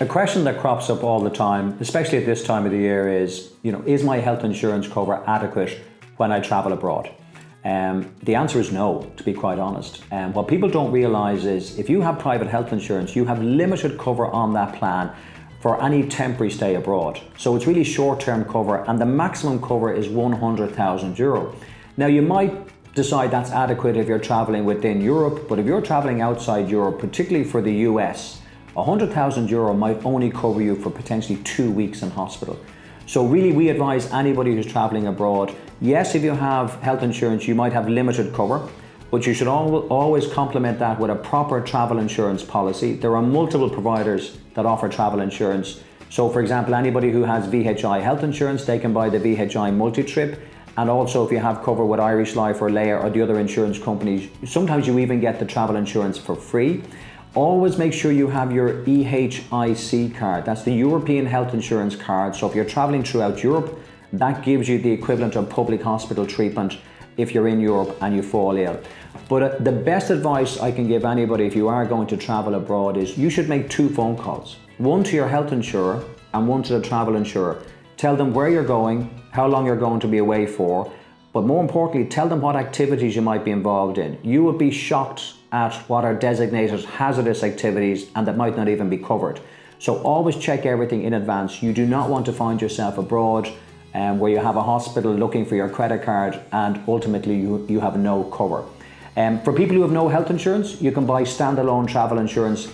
A question that crops up all the time, especially at this time of the year, is my health insurance cover adequate when I travel abroad? The answer is no, to be quite honest. What people don't realise is if you have private health insurance, you have limited cover on that plan for any temporary stay abroad. So it's really short-term cover, and the maximum cover is €100,000. Now, you might decide that's adequate if you're travelling within Europe, but if you're travelling outside Europe, particularly for the US, €100,000 might only cover you for potentially 2 weeks in hospital. So really, we advise anybody who's travelling abroad, yes, if you have health insurance, you might have limited cover, but you should always complement that with a proper travel insurance policy. There are multiple providers that offer travel insurance. So for example, anybody who has VHI health insurance, they can buy the VHI multi-trip. And also if you have cover with Irish Life or Leia or the other insurance companies, sometimes you even get the travel insurance for free. Always make sure you have your EHIC card. That's the European Health Insurance Card. So if you're traveling throughout Europe, that gives you the equivalent of public hospital treatment if you're in Europe and you fall ill. But the best advice I can give anybody if you are going to travel abroad is you should make 2 phone calls. One to your health insurer and one to the travel insurer. Tell them where you're going, how long you're going to be away for, but more importantly, tell them what activities you might be involved in. You would be shocked at what are designated hazardous activities and that might not even be covered. So always check everything in advance. You do not want to find yourself abroad where you have a hospital looking for your credit card and ultimately you have no cover. For people who have no health insurance, you can buy standalone travel insurance.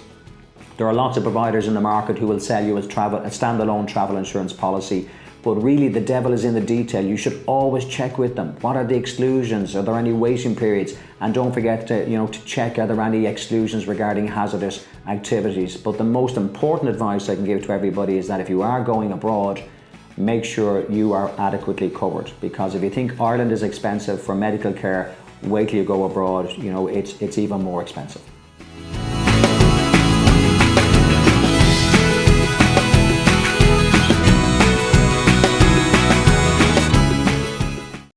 There are lots of providers in the market who will sell you a standalone travel insurance policy. But really the devil is in the detail. You should always check with them. What are the exclusions? Are there any waiting periods? And don't forget to check, are there any exclusions regarding hazardous activities? But the most important advice I can give to everybody is that if you are going abroad, make sure you are adequately covered. Because if you think Ireland is expensive for medical care, wait till you go abroad, it's even more expensive.